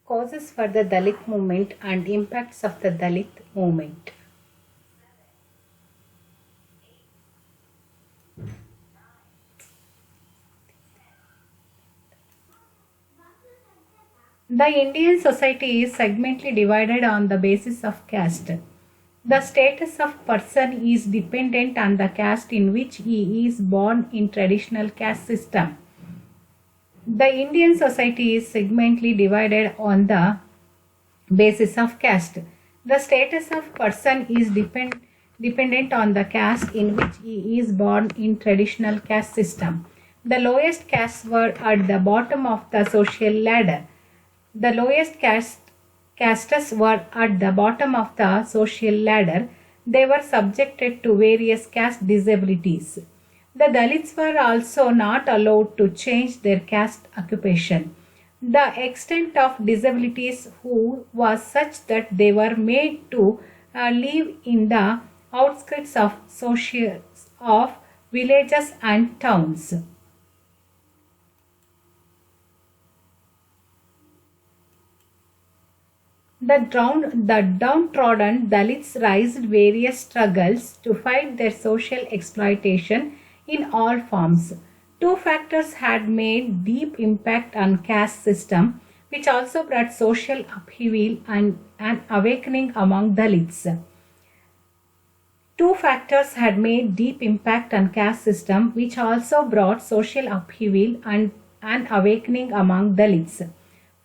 Causes for the Dalit movement and impacts of the Dalit movement. The Indian society is segmentally divided on the basis of caste. The status of person is dependent on the caste in which he is born in traditional caste system. The Indian society is segmentally divided on the basis of caste. The status of person is dependent on the caste in which he is born in traditional caste system. The lowest castes were at the bottom of the social ladder. The lowest castes were at the bottom of the social ladder. They were subjected to various caste disabilities. The Dalits were also not allowed to change their caste occupation. The extent of disabilities was such that they were made to live in the outskirts of villages and towns. The downtrodden Dalits raised various struggles to fight their social exploitation in all forms. Two factors had made deep impact on caste system, which also brought social upheaval and an awakening among Dalits. Two factors had made deep impact on caste system, which also brought social upheaval and an awakening among Dalits.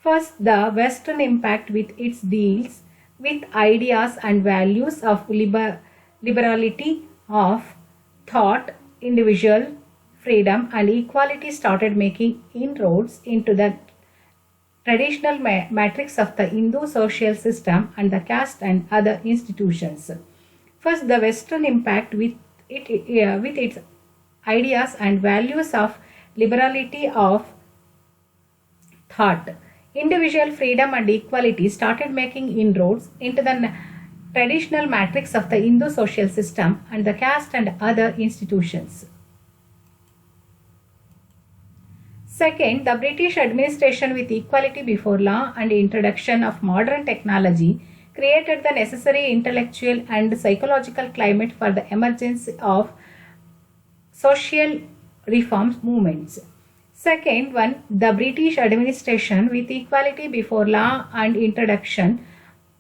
First, the Western impact with its deals with ideas and values of liberality of thought, individual freedom and equality started making inroads into the traditional matrix of the Hindu social system and the caste and other institutions. First, the Western impact with its ideas and values of liberality of thought, individual freedom and equality started making inroads into the traditional matrix of the Hindu social system and the caste and other institutions. Second, the British administration with equality before law and introduction of modern technology created the necessary intellectual and psychological climate for the emergence of social reform movements. Second one, the British administration with equality before law and introduction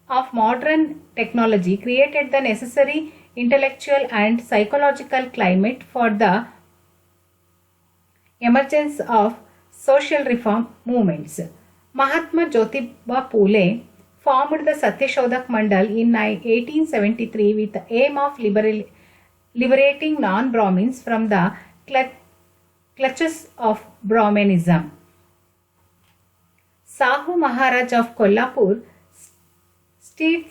of modern technology created the necessary intellectual and psychological climate for the emergence of social reform movements. Mahatma Jyotiba Phule formed the Satyashodak Mandal in 1873 with the aim of liberating non-Brahmins from the clutches of Brahmanism. Sahu Maharaj of Kolhapur started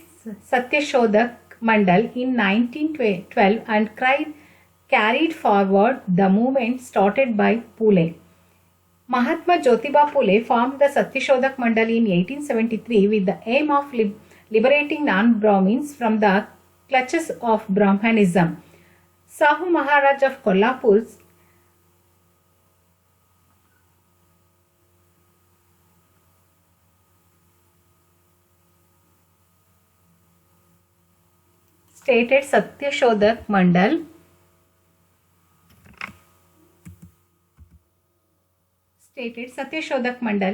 Satyashodak Mandal in 1912 and carried forward the movement started by Phule. Mahatma Jyotiba Phule formed the Satyashodak Mandal in 1873 with the aim of liberating non-Brahmins from the clutches of Brahmanism. Sahu Maharaj of Kolhapur stated Satyashodak Mandal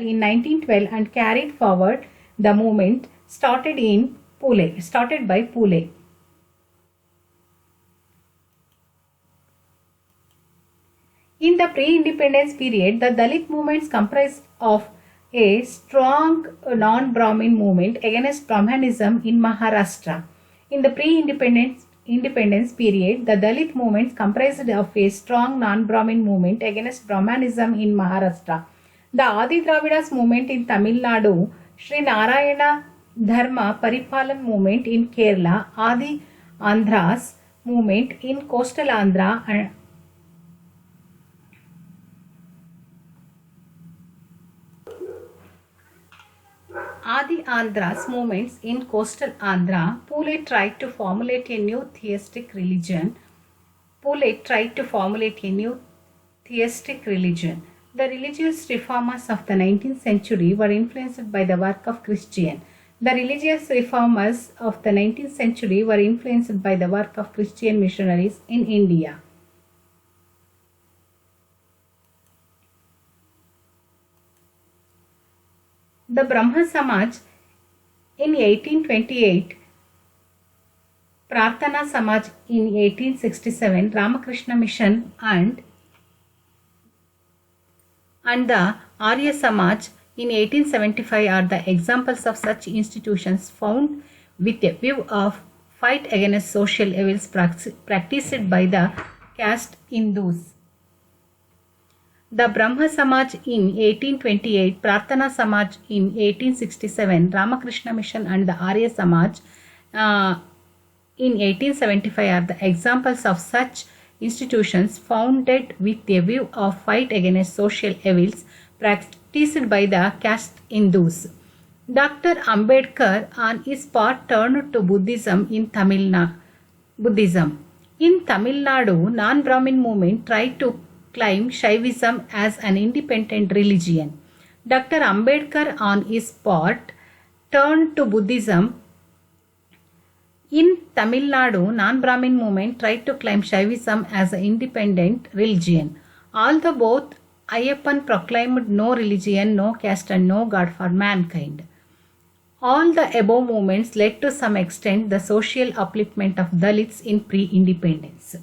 in 1912 and carried forward the movement started by Phule. In the pre-independence period, the Dalit movements comprised of a strong non-Brahmin movement against Brahmanism in Maharashtra. In the pre-independence period, the Dalit movements comprised of a strong non-Brahmin movement against Brahmanism in Maharashtra. The Adi Dravidas movement in Tamil Nadu, Sri Narayana Dharma Paripalan movement in Kerala, Adi Andhras movement in coastal Andhra and Adi Andhras movements in coastal Andhra, Phule tried to formulate a new theistic religion. The religious reformers of the 19th century were influenced by the work of Christian. The religious reformers of the 19th century were influenced by the work of Christian missionaries in India. The Brahma Samaj in 1828, Prarthana Samaj in 1867, Ramakrishna Mission and the Arya Samaj in 1875 are the examples of such institutions found with a view of fight against social evils practiced by the caste Hindus. The Brahma Samaj in 1828, Prarthana Samaj in 1867, Ramakrishna Mission and the Arya Samaj in 1875 are the examples of such institutions founded with a view of fight against social evils practiced by the caste Hindus. Dr. Ambedkar on his part turned to Buddhism. In Tamil Nadu, non-Brahmin movement tried to claim Shaivism as an independent religion. Dr. Ambedkar on his part turned to Buddhism. In Tamil Nadu, non-Brahmin movement tried to claim Shaivism as an independent religion. Although both Ayyappan proclaimed no religion, no caste and no God for mankind. All the above movements led to some extent the social upliftment of Dalits in pre-independence.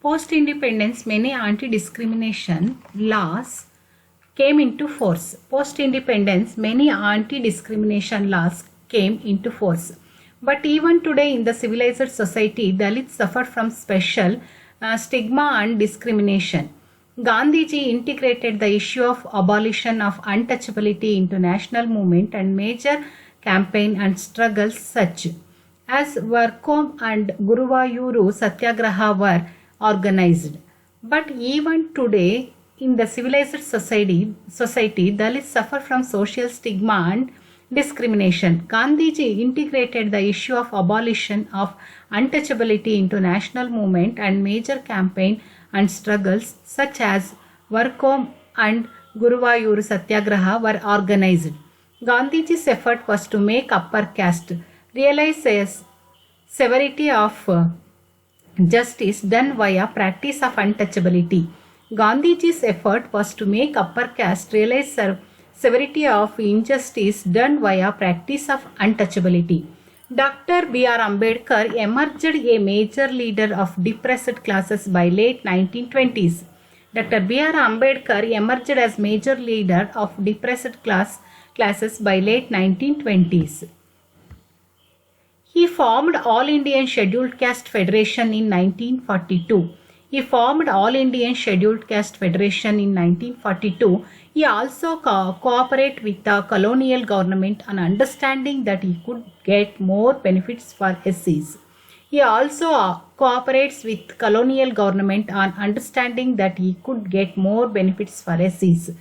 Post-independence, many anti-discrimination laws came into force. Post-independence, many anti-discrimination laws came into force. But even today in the civilized society, Dalits suffer from special stigma and discrimination. Gandhiji integrated the issue of abolition of untouchability into national movement and major campaign and struggles such as Varkom and Guruvayuru Satyagraha were organized. But even today in the civilized society, Dalits suffer from social stigma and discrimination. Gandhiji integrated the issue of abolition of untouchability into national movement and major campaign and struggles such as Varkom and Guruvayur Satyagraha were organized. Gandhiji's effort was to make upper caste realize a severity of justice done via practice of untouchability. Gandhiji's effort was to make upper caste realize severity of injustice done via practice of untouchability. Dr. B.R. Ambedkar emerged a major leader of depressed classes by late 1920s. Dr. B.R. Ambedkar emerged as major leader of depressed classes by late 1920s. He formed All Indian Scheduled Caste Federation in 1942. He also cooperated with the colonial government on understanding that he could get more benefits for SCs. He also cooperates with colonial government on understanding that he could get more benefits for SCs.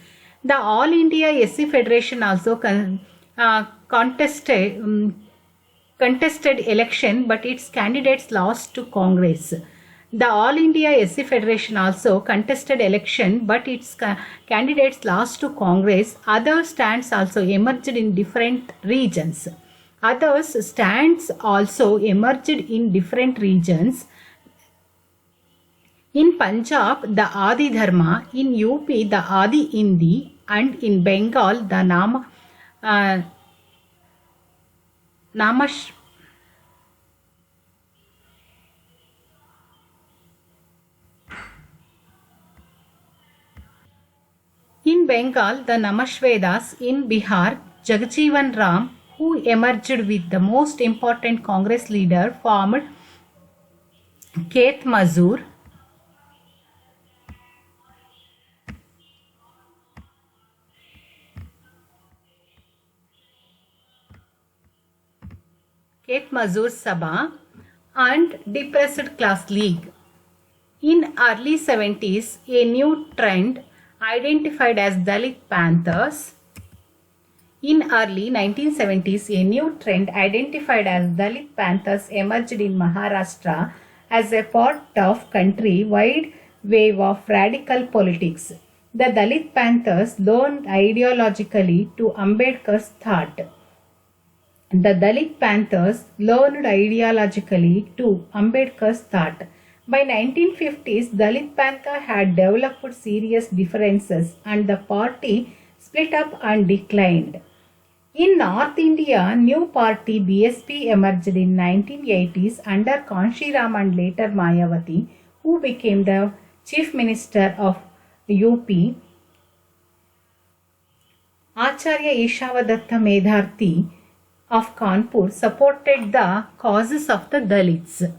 The All India SC Federation also contested election, but its candidates lost to Congress. The All India SC Federation also contested election, but its candidates lost to Congress. Other stands also emerged in different regions. In Punjab, the Adi Dharma, in UP, the Adi Hindi, and in Bengal, the Namash. In Bengal, the Namashvedas. In Bihar, Jagjivan Ram, who emerged with the most important Congress leader, formed Khet Mazur. Khet Mazur Sabha and Depressed Class League. In early 70s, a new trend identified as Dalit Panthers. In early 1970s, a new trend identified as Dalit Panthers emerged in Maharashtra as a part of country-wide wave of radical politics. The Dalit Panthers leaned ideologically to Ambedkar's thought. The Dalit Panthers leaned ideologically to Ambedkar's thought. By 1950s, Dalit Panther had developed serious differences and the party split up and declined. In North India, new party BSP emerged in 1980s under Kanshiram and later Mayawati, who became the Chief Minister of UP. Acharya Ishawadatta Medharti of Kanpur supported the causes of the Dalits.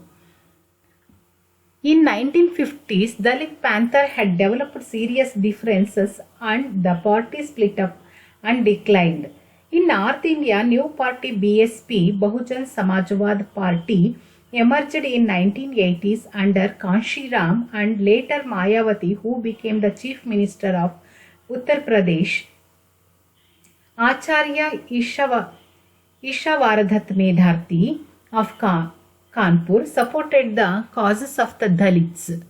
In 1950s, Dalit Panther had developed serious differences and the party split up and declined. In North India, new party BSP, Bahujan Samajwad Party, emerged in 1980s under Kanshiram and later Mayawati, who became the Chief Minister of Uttar Pradesh. Acharya Ishavaradhat Medharti of Kanpur supported the causes of the Dalits.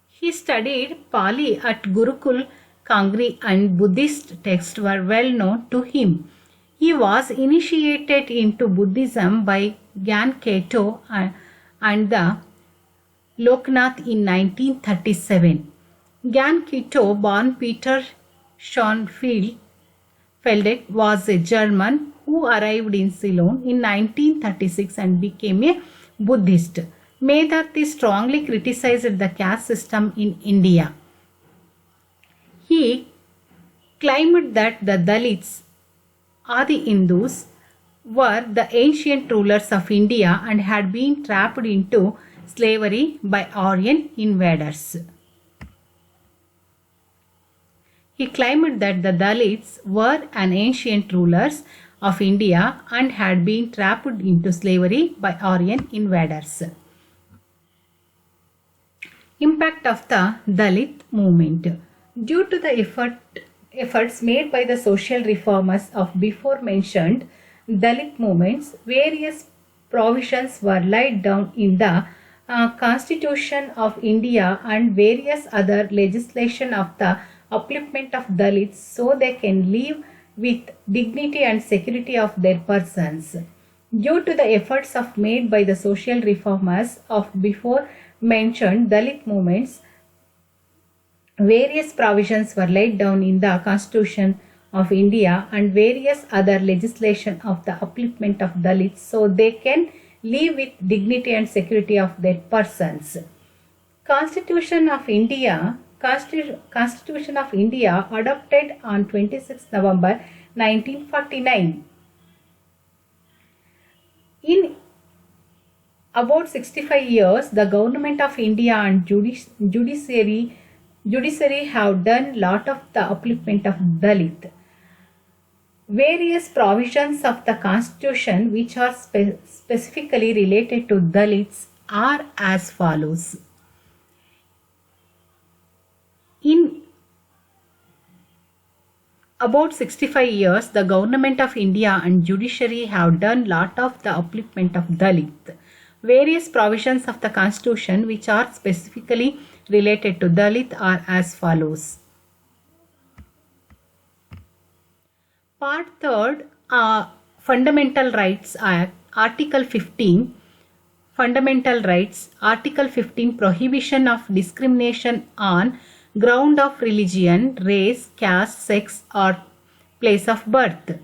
He studied Pali at Gurukul Kangri and Buddhist texts were well known to him. He was initiated into Buddhism by Gyan Keto and the Loknath in 1937. Gyan Keto, born Peter Schoenfeld, was a German who arrived in Ceylon in 1936 and became a Buddhist. Medharti strongly criticized the caste system in India. He claimed that the Dalits, Adi Hindus, were the ancient rulers of India and had been trapped into slavery by Aryan invaders. He claimed that the Dalits were an ancient rulers of India and had been trapped into slavery by Aryan invaders. Impact of the Dalit movement. Due to the efforts made by the social reformers of before mentioned Dalit movements, various provisions were laid down in the Constitution of India and various other legislation of the upliftment of Dalits so they can live with dignity and security of their persons. Due to the efforts made by the social reformers of before mentioned Dalit movements, various provisions were laid down in the Constitution of India and various other legislation of the upliftment of Dalits so they can live with dignity and security of their persons. Constitution of India adopted on 26 November 1949. In about 65 years, the government of India and judiciary have done lot of the upliftment of Dalit. Various provisions of the Constitution which are specifically related to Dalits are as follows. In about 65 years, the government of India and judiciary have done lot of the upliftment of Dalit. Various provisions of the Constitution which are specifically related to Dalit are as follows. Part 3rd, Fundamental Rights Act, Article 15, Fundamental Rights, Article 15, Prohibition of discrimination on ground of religion, race, caste, sex or place of birth.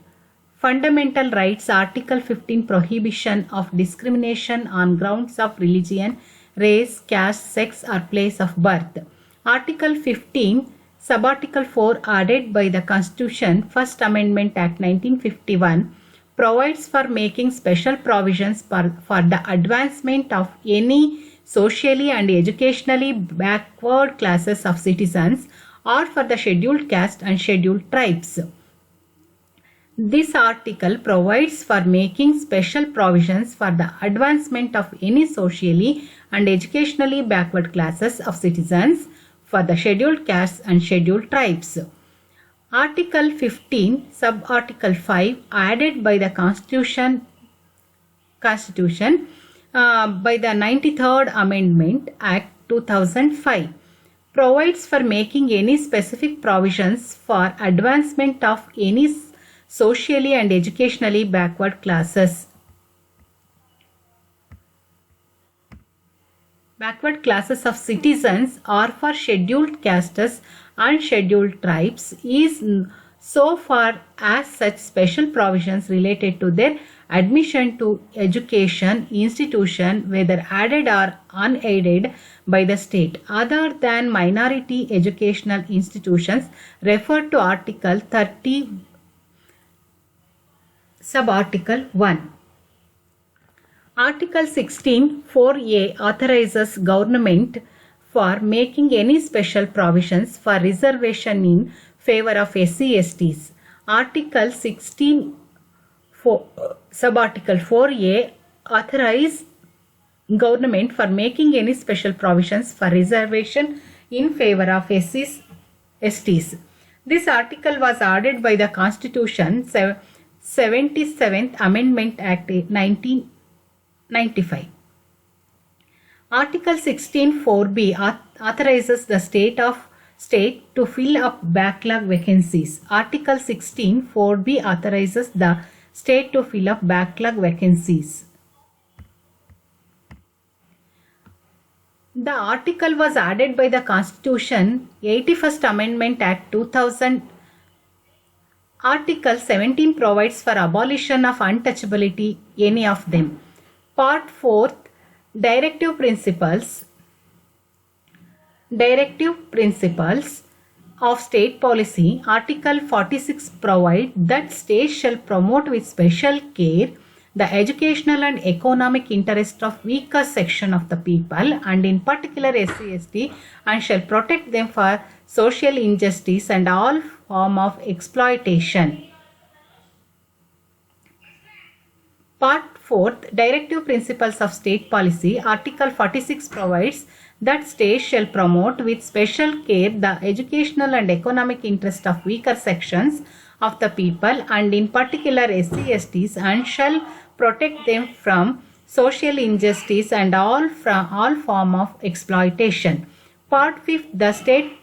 Fundamental Rights, Article 15, Prohibition of discrimination on grounds of religion, race, caste, sex or place of birth. Article 15, Subarticle 4 added by the Constitution, First Amendment Act 1951, provides for making special provisions for the advancement of any socially and educationally backward classes of citizens or for the scheduled caste and scheduled tribes. This article provides for making special provisions for the advancement of any socially and educationally backward classes of citizens for the scheduled castes and scheduled tribes. Article 15, Sub-Article 5, added by the Constitution by the 93rd Amendment Act 2005, provides for making any specific provisions for advancement of any socially and educationally backward classes. Backward classes of citizens or for scheduled castes and scheduled tribes is so far as such special provisions related to their admission to education institution, whether aided or unaided by the state, other than minority educational institutions, referred to Article 30, Sub-Article 1. Article 16 4A authorizes government for making any special provisions for reservation in favor of SC/STs. Article 16 Sub-Article 4A authorizes government for making any special provisions for reservation in favor of SC/STs. This article was added by the Constitution 77th Amendment Act 1995. Article 16 4B authorizes the state to fill up backlog vacancies. Article 16 4B authorizes the state to fill up backlog vacancies. The article was added by the Constitution 81st Amendment Act 2000. Article 17 provides for abolition of untouchability, any of them. Part 4th, Directive Principles of State Policy. Article 46 provides that states shall promote with special care the educational and economic interest of weaker section of the people, and in particular SC/ST, and shall protect them for social injustice and all form of exploitation. Part 4th, Directive Principles of State Policy. Article 46 provides that states shall promote with special care the educational and economic interest of weaker sections of the people, and in particular SC/STs, and shall protect them from social injustice and all form of exploitation. Part 5th, the state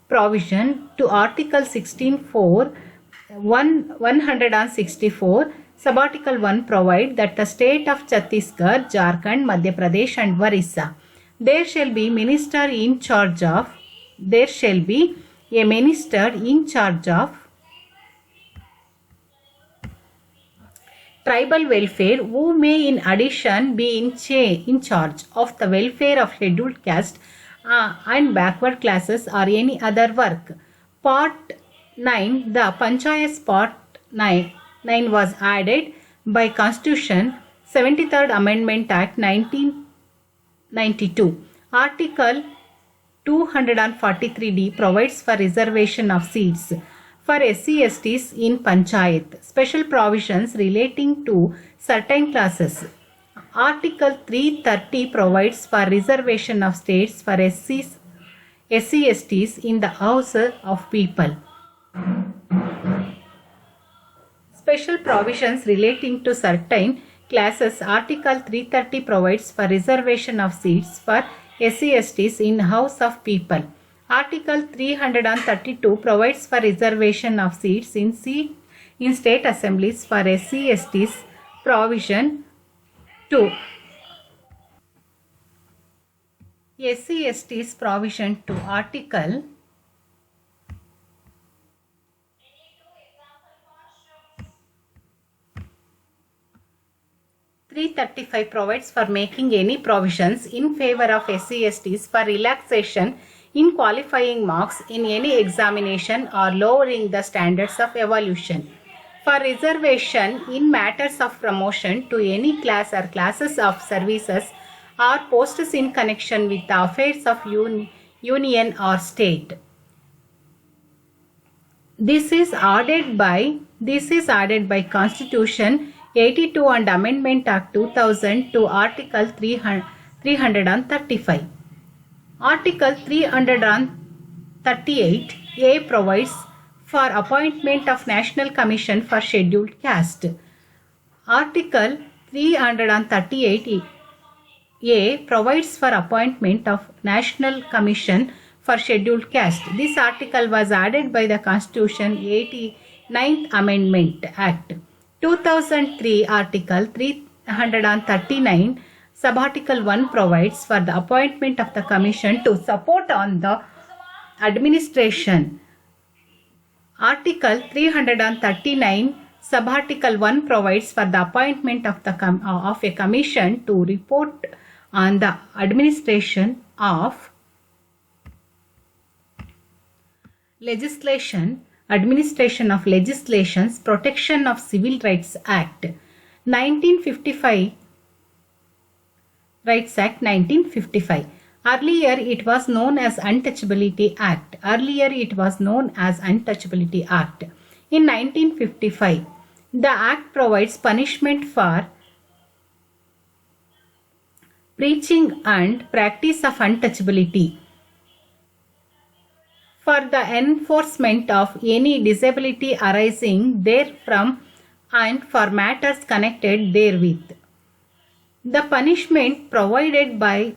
provision to Article 16(4) 164, Sub-Article 1 provide that the state of Chhattisgarh, Jharkhand, Madhya Pradesh and Orissa, there shall be a minister in charge of tribal welfare, who may in addition be in charge of the welfare of scheduled caste and backward classes or any other work. Part 9, the Panchayats Part 9 was added by Constitution 73rd Amendment Act 1992. Article 243D provides for reservation of seats for SC/STs in Panchayat. Special provisions relating to certain classes. Article 330 provides for reservation of states for SC/STs in the House of People. Special provisions relating to certain classes. Article 330 provides for reservation of seats for SC/STs in House of People. Article 332 provides for reservation of seats in state assemblies for SC/STs. Provision 2. SC/STs provision to Article 335 provides for making any provisions in favor of SC/STs for relaxation in qualifying marks in any examination or lowering the standards of evaluation. For reservation in matters of promotion to any class or classes of services or posts in connection with the affairs of union or state. This is ordered by This is added by Constitution 82 and Amendment Act 2000 to Article 335. Article 338A provides for appointment of National Commission for Scheduled Caste. Article 338A provides for appointment of National Commission for Scheduled Caste. This article was added by the Constitution 89th Amendment Act 2003. Article 339 Subarticle 1 provides for the appointment of the Commission to support on the administration. Article 339 Subarticle 1 provides for the appointment of a commission to report on the administration of legislation, administration of legislations, Protection of Civil Rights Act 1955. Rights Act 1955. Earlier it was known as Untouchability Act. In 1955, the Act provides punishment for preaching and practice of untouchability, for the enforcement of any disability arising therefrom, and for matters connected therewith. The punishment provided by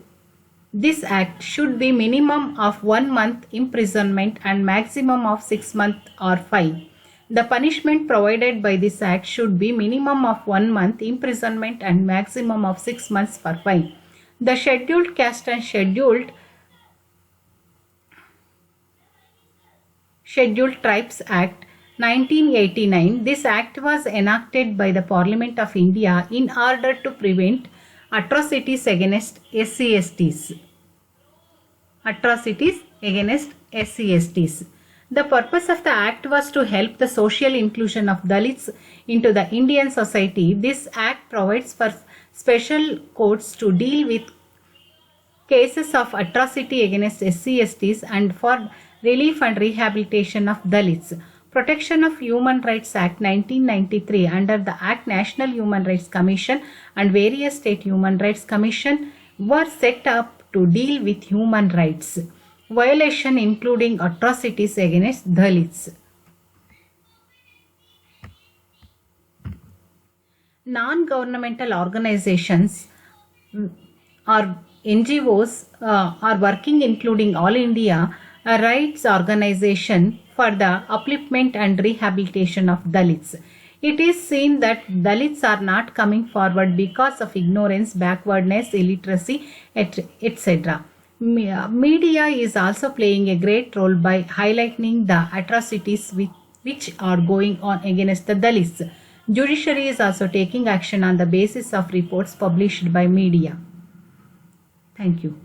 this act should be minimum of 1 month imprisonment and maximum of 6 months or fine. The punishment provided by this act should be minimum of 1 month imprisonment and maximum of 6 months for fine. The Scheduled Caste and Scheduled Tribes Act 1989. This act was enacted by the Parliament of India in order to prevent atrocities against SC/STs. The purpose of the act was to help the social inclusion of Dalits into the Indian society. This act provides for special courts to deal with cases of atrocity against SC/STs and for relief and rehabilitation of Dalits. Protection of Human Rights Act 1993. Under the Act, National Human Rights Commission and various state human rights commission were set up to deal with human rights violation, including atrocities against Dalits. Non-governmental organizations or NGOs are working, including All India Rights Organization, for the upliftment and rehabilitation of Dalits. It is seen that Dalits are not coming forward because of ignorance, backwardness, illiteracy, etc. Media is also playing a great role by highlighting the atrocities which are going on against the Dalits. Judiciary is also taking action on the basis of reports published by media. Thank you.